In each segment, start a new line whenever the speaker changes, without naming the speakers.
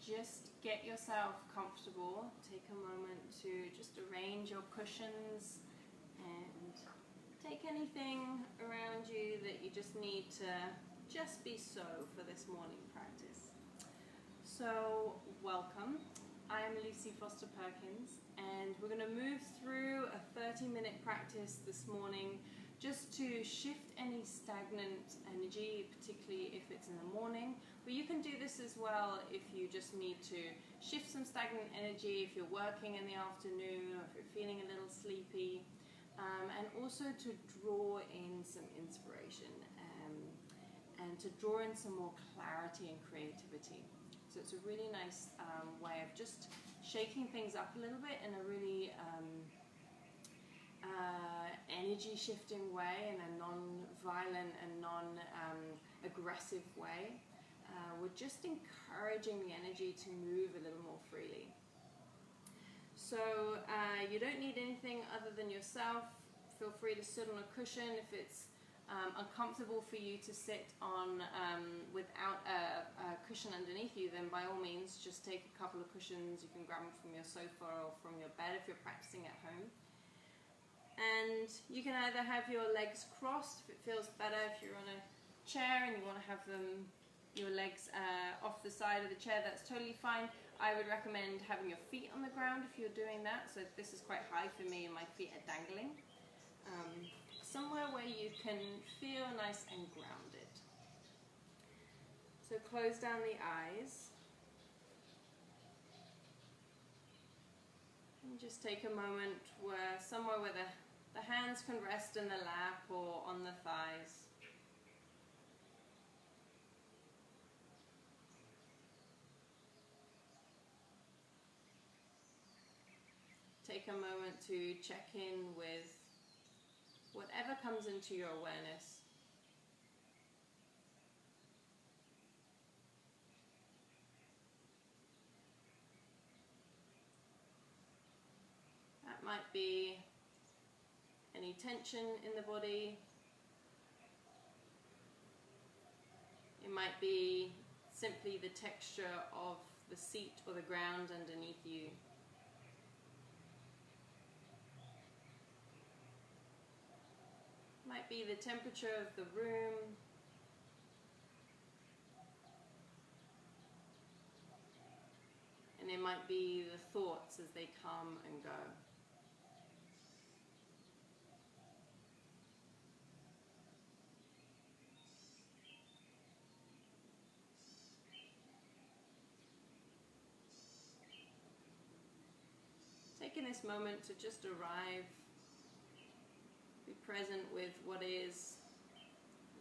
just get yourself comfortable. Take a moment to just arrange your cushions and take anything around you that you just need to just be so for this morning practice. So welcome. I am Lucy Foster Perkins, and we're going to move through a 30-minute practice this morning just to shift any stagnant energy, particularly if it's in the morning. But you can do this as well if you just need to shift some stagnant energy, if you're working in the afternoon or if you're feeling a little sleepy, and also to draw in some inspiration and to draw in some more clarity and creativity. So it's a really nice way of just shaking things up a little bit in a really energy shifting way, in a non-violent and non-aggressive way. We're just encouraging the energy to move a little more freely. So you don't need anything other than yourself. Feel free to sit on a cushion. If it's uncomfortable for you to sit on without a cushion underneath you, then by all means just take a couple of cushions. You can grab them from your sofa or from your bed if you're practicing at home. And you can either have your legs crossed if it feels better. If you're on a chair and you want to have your legs off the side of the chair, that's totally fine. I would recommend having your feet on the ground if you're doing that. So this is quite high for me and my feet are dangling. Somewhere where you can feel nice and grounded. So close down the eyes. And just take a moment somewhere where the hands can rest in the lap or on the thighs. Take a moment to check in with whatever comes into your awareness. That might be any tension in the body. It might be simply the texture of the seat or the ground underneath you. Might be the temperature of the room. And it might be the thoughts as they come and go. Taking this moment to just arrive, be present with what is,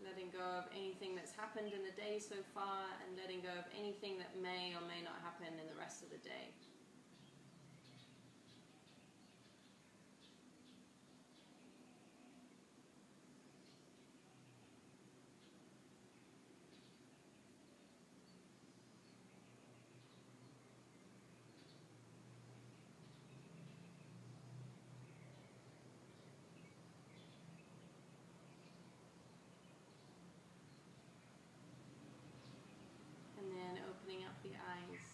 letting go of anything that's happened in the day so far and letting go of anything that may or may not happen in the rest of the day. And then opening up the eyes.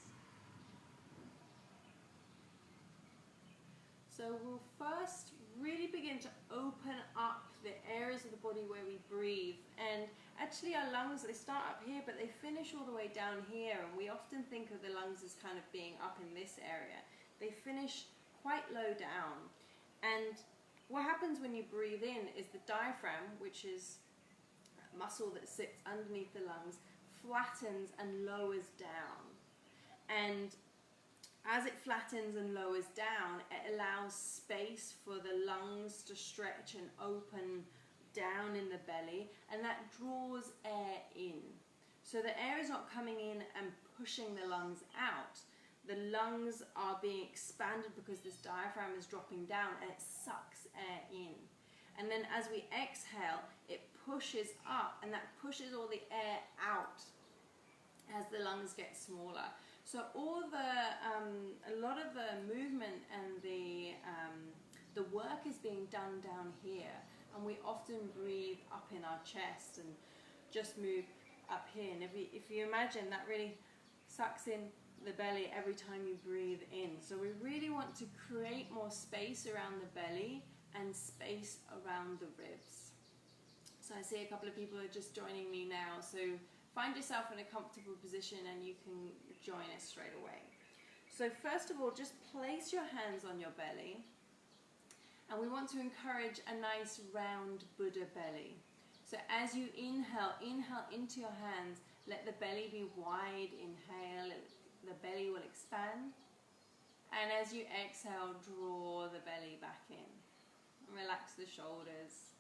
So we'll first really begin to open up the areas of the body where we breathe. And actually our lungs, they start up here, but they finish all the way down here. And we often think of the lungs as kind of being up in this area. They finish quite low down. And what happens when you breathe in is the diaphragm, which is a muscle that sits underneath the lungs, flattens and lowers down. And as it flattens and lowers down, it allows space for the lungs to stretch and open down in the belly, and that draws air in. So the air is not coming in and pushing the lungs out. The lungs are being expanded because this diaphragm is dropping down and it sucks air in. And then as we exhale, it pushes up and that pushes all the air out as the lungs get smaller. So a lot of the movement and the work is being done down here, and we often breathe up in our chest and just move up here. And if you imagine that really sucks in the belly every time you breathe in. So we really want to create more space around the belly and space around the ribs. So I see a couple of people are just joining me now. So find yourself in a comfortable position and you can join us straight away. So first of all, just place your hands on your belly. And we want to encourage a nice round Buddha belly. So as you inhale, inhale into your hands, let the belly be wide, inhale, the belly will expand. And as you exhale, draw the belly back in. Relax the shoulders.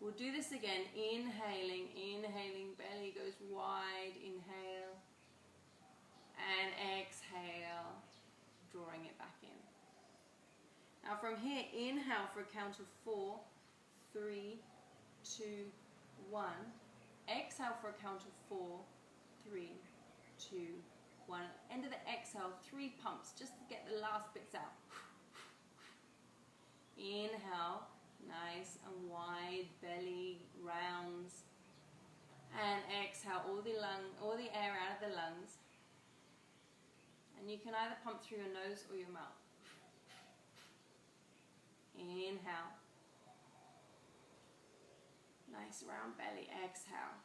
We'll do this again, inhaling, inhaling, belly goes wide, inhale. And exhale, drawing it back in. Now from here, inhale for a count of 4, 3, 2, 1. Exhale for a count of 4, 3, 2, 1. End of the exhale, 3 pumps just to get the last bits out. Inhale, nice and wide, belly rounds. And exhale, all the air out of the lungs. And you can either pump through your nose or your mouth. Inhale. Nice round belly. Exhale.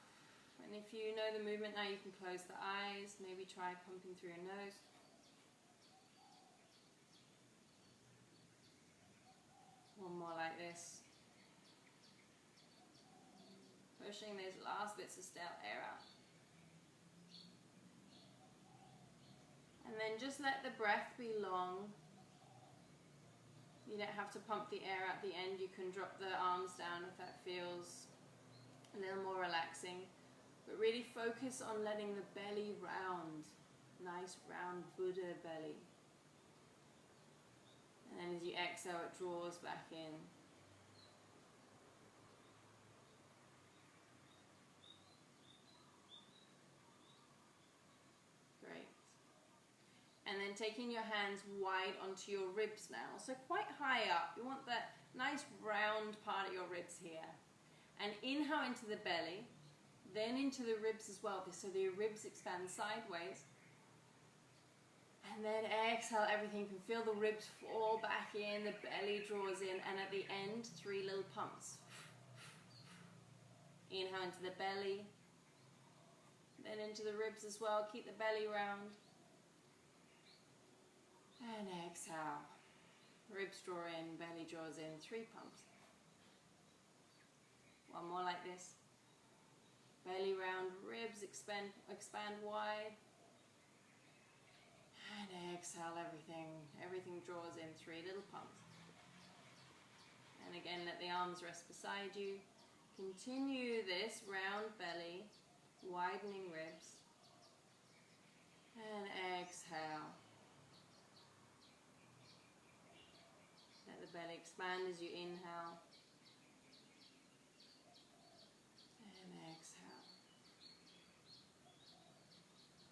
And if you know the movement now, you can close the eyes. Maybe try pumping through your nose. One more like this. Pushing those last bits of stale air out. And then just let the breath be long. You don't have to pump the air at the end. You can drop the arms down if that feels a little more relaxing. But really focus on letting the belly round. Nice round Buddha belly. And then as you exhale, it draws back in. Great. And then taking your hands wide onto your ribs now. So quite high up. You want that nice round part of your ribs here. And inhale into the belly, then into the ribs as well. So the ribs expand sideways. And then exhale everything. You can feel the ribs fall back in, the belly draws in, and at the end, 3 little pumps. Inhale into the belly, then into the ribs as well. Keep the belly round. And exhale. Ribs draw in, belly draws in, 3 pumps. One more like this. Belly round, ribs expand wide. And exhale everything draws in, 3 little pumps. And again, let the arms rest beside you. Continue this round belly, widening ribs. And exhale. Let the belly expand as you inhale. And exhale.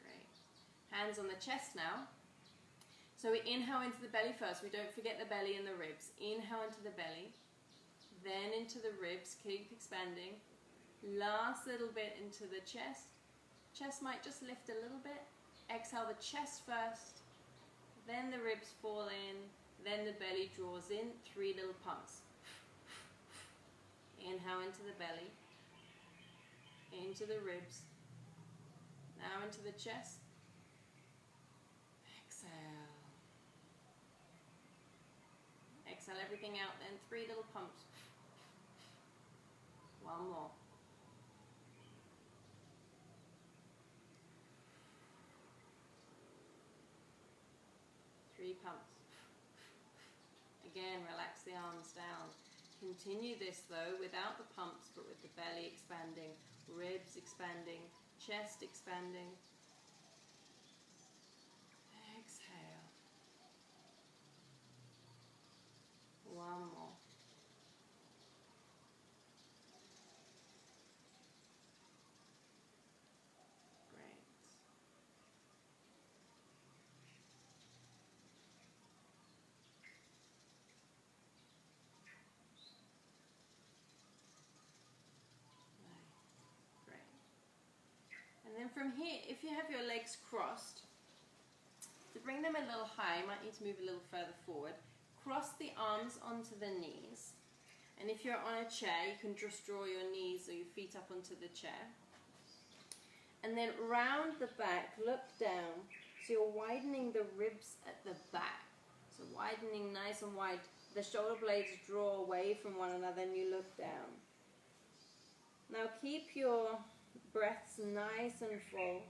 Great. Hands on the chest now. So we inhale into the belly first. We don't forget the belly and the ribs. Inhale into the belly. Then into the ribs. Keep expanding. Last little bit into the chest. Chest might just lift a little bit. Exhale the chest first. Then the ribs fall in. Then the belly draws in. 3 little pumps. Inhale into the belly. Into the ribs. Now into the chest. Exhale. Exhale everything out, then 3 little pumps. One more. Three pumps. Again, relax the arms down. Continue this though without the pumps, but with the belly expanding, ribs expanding, chest expanding. Exhale. One more. Great. Great. And then from here, if you have your legs crossed, To bring them a little high, you might need to move a little further forward. Cross the arms onto the knees. And if you're on a chair, you can just draw your knees or your feet up onto the chair. And then round the back, look down. So you're widening the ribs at the back. So widening nice and wide. The shoulder blades draw away from one another and you look down. Now keep your breaths nice and full.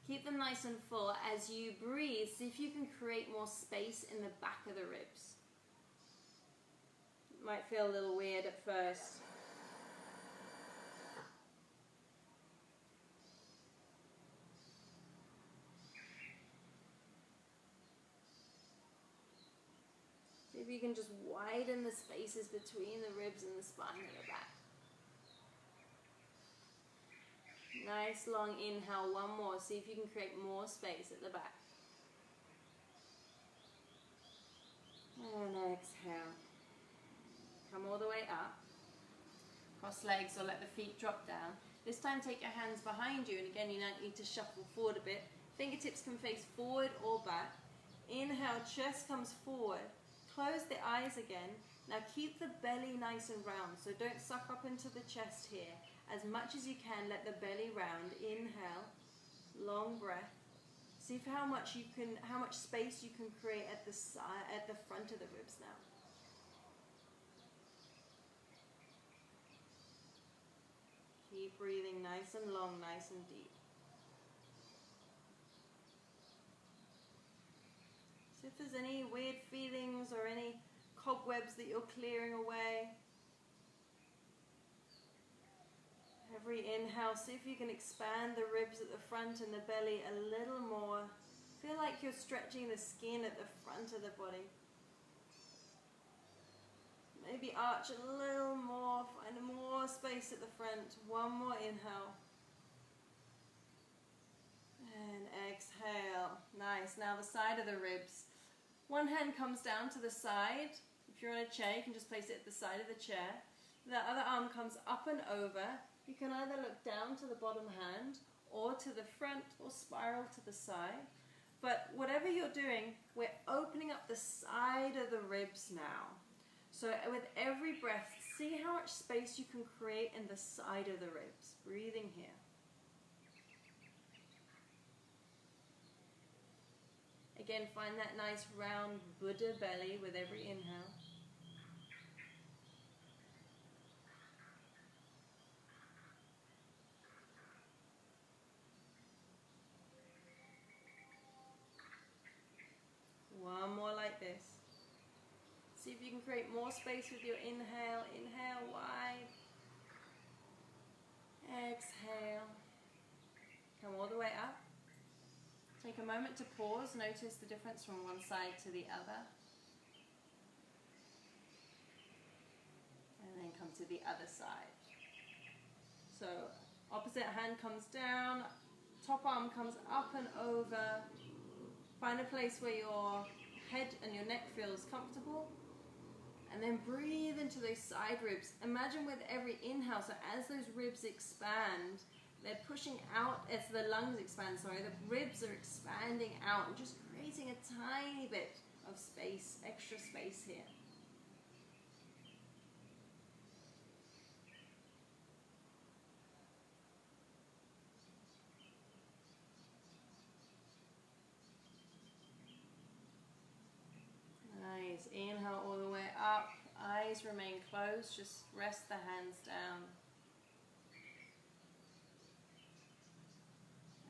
Keep them nice and full. As you breathe, see if you can create more space in the back of the ribs. It might feel a little weird at first. See if you can just widen the spaces between the ribs and the spine at the back. Nice long inhale, one more. See if you can create more space at the back. And exhale. Come all the way up. Cross legs or let the feet drop down. This time take your hands behind you, and again you might need to shuffle forward a bit. Fingertips can face forward or back. Inhale, chest comes forward. Close the eyes again. Now keep the belly nice and round, so don't suck up into the chest here. As much as you can, let the belly round. Inhale, long breath. See how much space you can create at the side, at the front of the ribs now. Keep breathing nice and long, nice and deep. So if there's any weird feelings or any cobwebs that you're clearing away, every inhale, see if you can expand the ribs at the front and the belly a little more. Feel like you're stretching the skin at the front of the body. Maybe arch a little more, find more space at the front. One more inhale. And exhale. Nice. Now the side of the ribs. One hand comes down to the side. If you're on a chair, you can just place it at the side of the chair. The other arm comes up and over. You can either look down to the bottom hand or to the front or spiral to the side. But whatever you're doing, we're opening up the side of the ribs now. So with every breath, see how much space you can create in the side of the ribs. Breathing here. Again, find that nice round Buddha belly with every inhale. One more like this. See if you can create more space with your inhale. Inhale wide. Exhale. Come all the way up. Take a moment to pause. Notice the difference from one side to the other. And then come to the other side. So opposite hand comes down. Top arm comes up and over. Find a place where your head and your neck feels comfortable. And then breathe into those side ribs. Imagine with every inhale, so as those ribs expand, they're pushing out, as the lungs expand, the ribs are expanding out and just creating a tiny bit of space, extra space here. Nice. Inhale all the way up. Eyes remain closed. Just rest the hands down.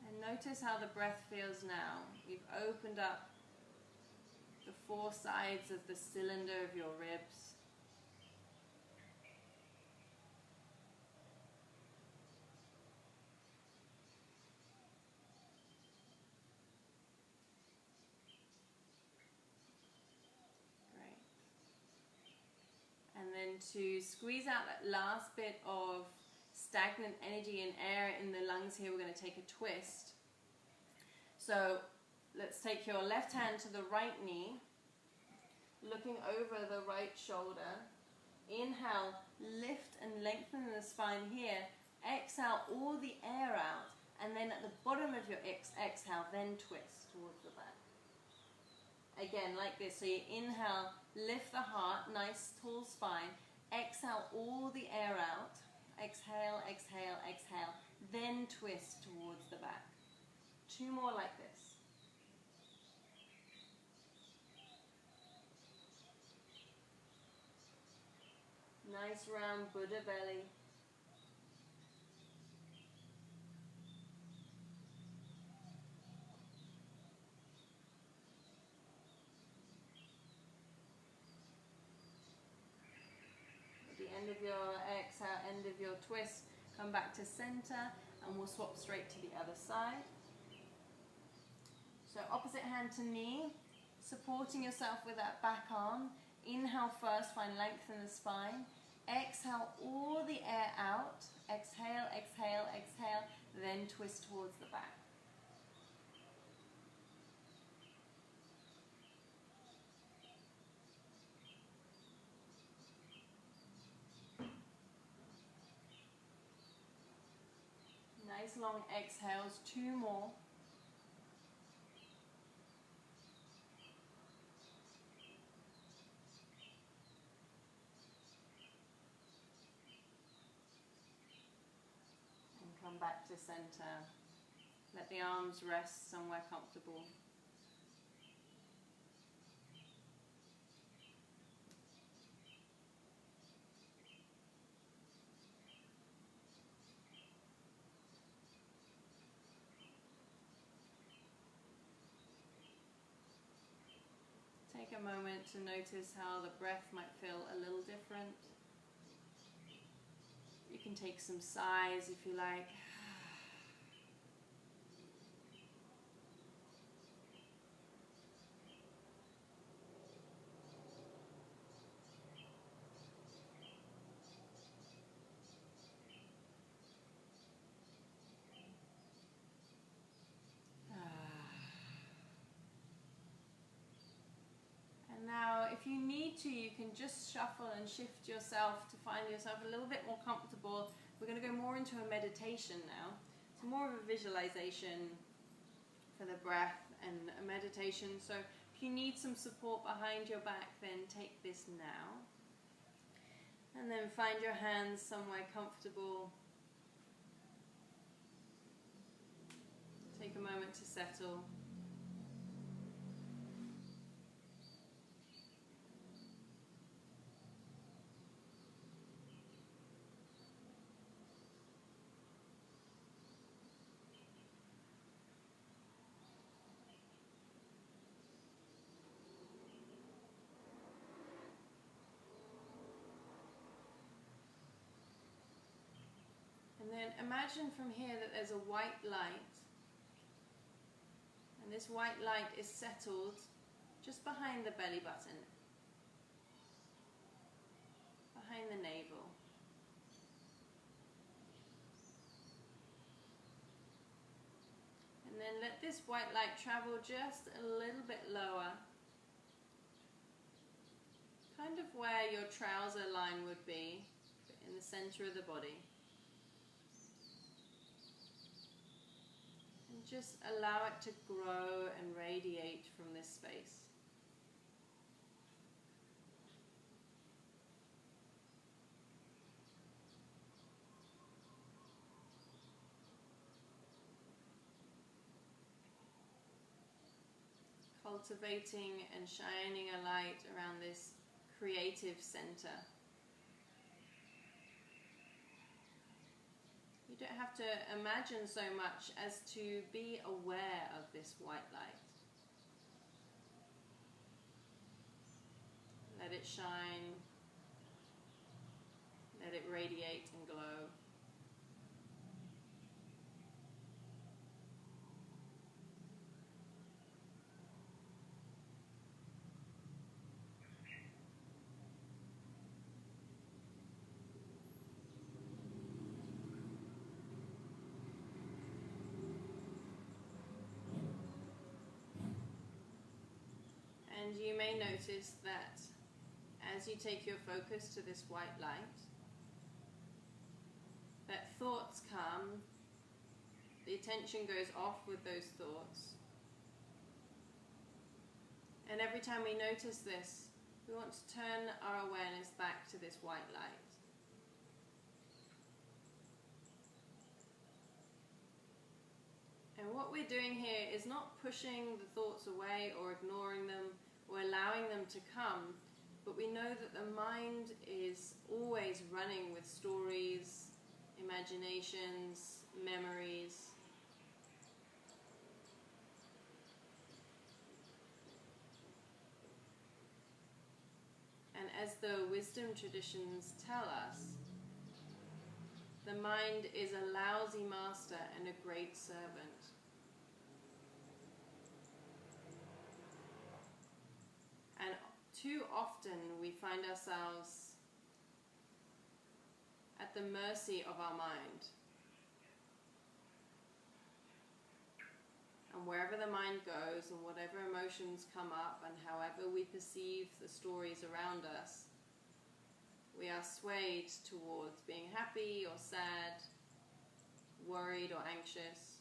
And notice how the breath feels now. You've opened up the four sides of the cylinder of your ribs. And then to squeeze out that last bit of stagnant energy and air in the lungs here, we're going to take a twist. So let's take your left hand to the right knee, looking over the right shoulder. Inhale, lift and lengthen the spine here. Exhale all the air out. And then at the bottom of of your exhale, then twist towards the back. Again, like this. So you inhale, lift the heart, nice tall spine. Exhale all the air out. Exhale, exhale, exhale. Then twist towards the back. 2 more like this. Nice round Buddha belly. At the end of your exhale, end of your twist, come back to center and we'll swap straight to the other side. So opposite hand to knee, supporting yourself with that back arm. Inhale first, find length in the spine. Exhale all the air out. Exhale, exhale, exhale, then twist towards the back. Nice long exhales, 2 more. Come back to center. Let the arms rest somewhere comfortable. Take a moment to notice how the breath might feel a little different. You can take some sighs if you like. And now, if you need to, you can just shuffle and shift yourself to find yourself a little bit more comfortable. We're going to go more into a meditation now. It's more of a visualization for the breath and a meditation. So if you need some support behind your back, then take this now. And then find your hands somewhere comfortable. Take a moment to settle. And then imagine from here that there's a white light, and this white light is settled just behind the belly button, behind the navel. And then let this white light travel just a little bit lower, kind of where your trouser line would be, but in the center of the body. Just allow it to grow and radiate from this space. Cultivating and shining a light around this creative center. You don't have to imagine so much as to be aware of this white light. Let it shine, let it radiate and glow. And you may notice that as you take your focus to this white light, that thoughts come, the attention goes off with those thoughts. And every time we notice this, we want to turn our awareness back to this white light. And what we're doing here is not pushing the thoughts away or ignoring them or allowing them to come, but we know that the mind is always running with stories, imaginations, memories. And as the wisdom traditions tell us, the mind is a lousy master and a great servant. And too often we find ourselves at the mercy of our mind. And wherever the mind goes and whatever emotions come up and however we perceive the stories around us, we are swayed towards being happy or sad, worried or anxious.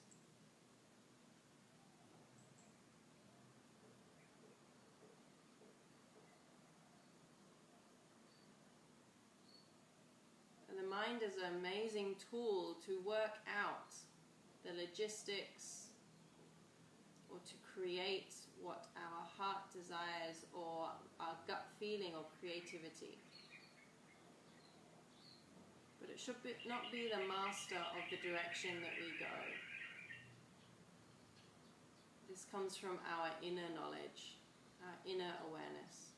And the mind is an amazing tool to work out the logistics or to create what our heart desires or our gut feeling of creativity. But it should not be the master of the direction that we go. This comes from our inner knowledge, our inner awareness.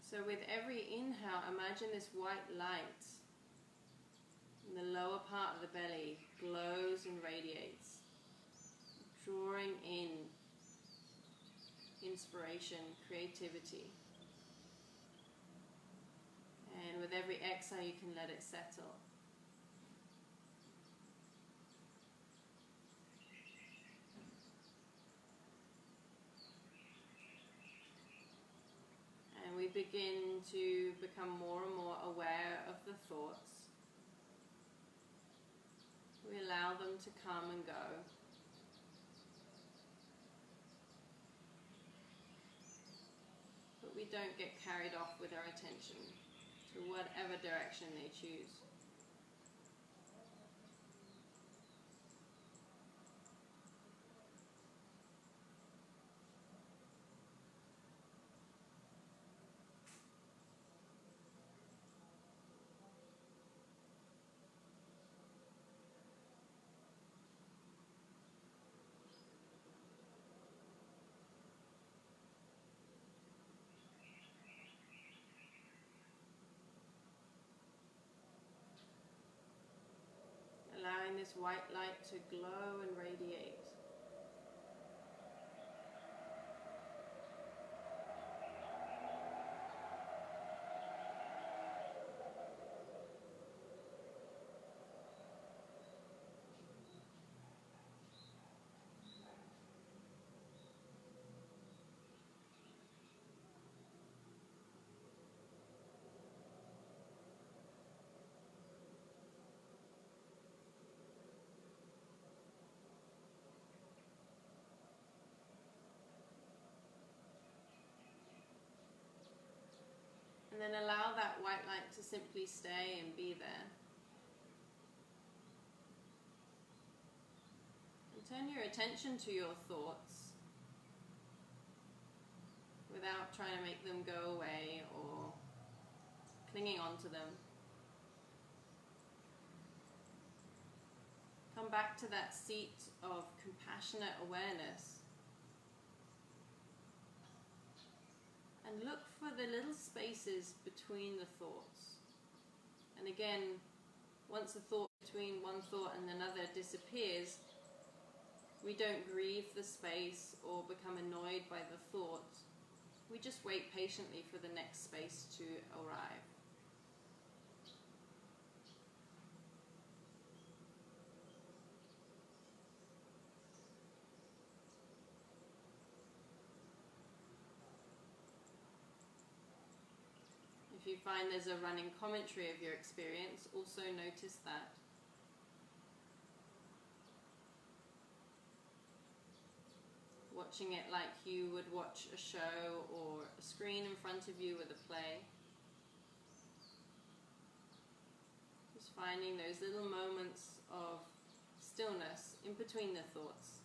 So with every inhale, imagine this white light in the lower part of the belly glows and radiates, drawing in inspiration, creativity. And with every exhale, you can let it settle. And we begin to become more and more aware of the thoughts. We allow them to come and go. But we don't get carried off with our attention to whatever direction they choose. Allowing this white light to glow and radiate. And then allow that white light to simply stay and be there. And turn your attention to your thoughts without trying to make them go away or clinging on to them. Come back to that seat of compassionate awareness. And look for the little spaces between the thoughts. And again, once the thought between one thought and another disappears, we don't grieve the space or become annoyed by the thought. We just wait patiently for the next space to arrive. If you find there's a running commentary of your experience, also notice that. Watching it like you would watch a show or a screen in front of you with a play. Just finding those little moments of stillness in between the thoughts.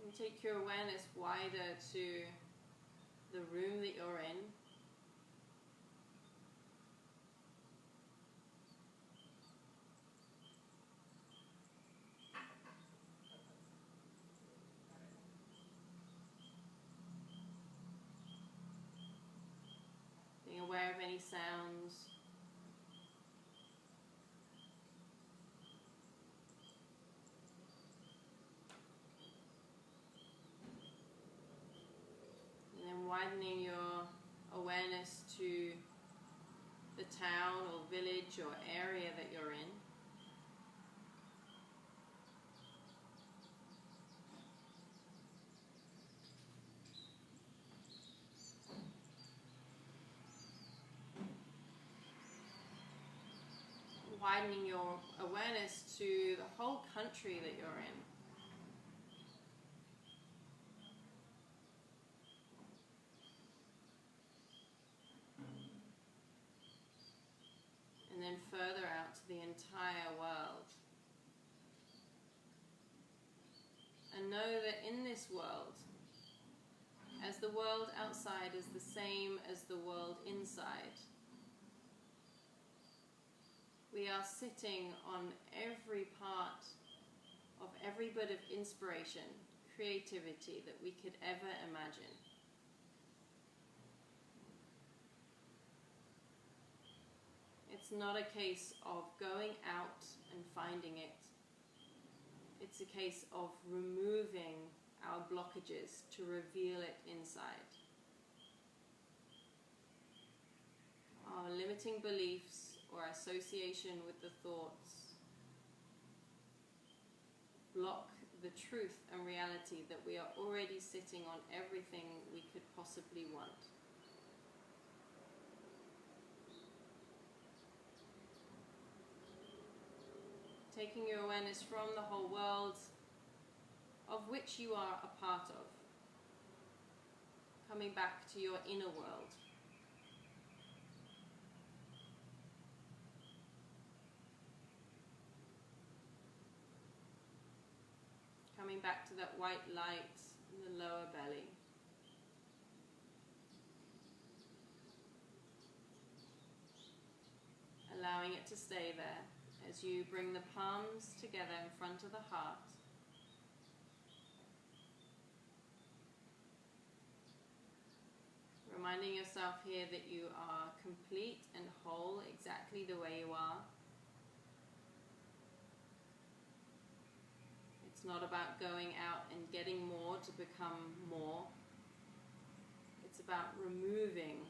And take your awareness wider to the room that you're in. Being aware of any sounds. Widening your awareness to the town or village or area that you're in. Widening your awareness to the whole country that you're in. And then further out to the entire world. And know that in this world, as the world outside is the same as the world inside, we are sitting on every part of every bit of inspiration, creativity that we could ever imagine. It's not a case of going out and finding it. It's a case of removing our blockages to reveal it inside. Our limiting beliefs or association with the thoughts block the truth and reality that we are already sitting on everything we could possibly want. Taking your awareness from the whole world of which you are a part of, coming back to your inner world. Coming back to that white light in the lower belly. Allowing it to stay there as you bring the palms together in front of the heart. Reminding yourself here that you are complete and whole exactly the way you are. It's not about going out and getting more to become more. It's about removing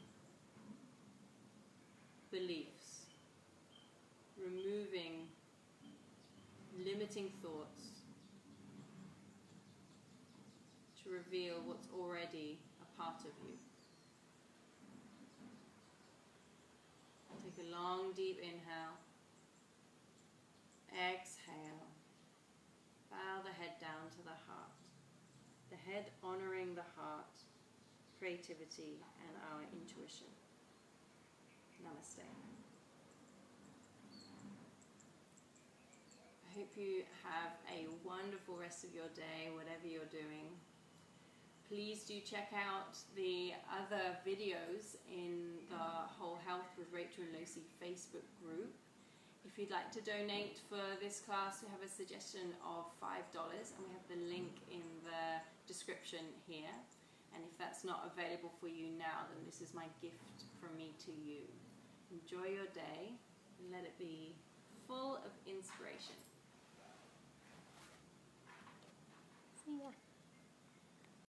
beliefs, removing limiting thoughts to reveal what's already a part of you. Take a long, deep inhale. Exhale. Bow the head down to the heart. The head honoring the heart, creativity, and our intuition. Namaste. I hope you have a wonderful rest of your day, whatever you're doing. Please do check out the other videos in the Whole Health with Rachel and Lucy Facebook group. If you'd like to donate for this class, we have a suggestion of $5, and we have the link in the description here. And if that's not available for you now, then this is my gift from me to you. Enjoy your day, and let it be full of inspiration.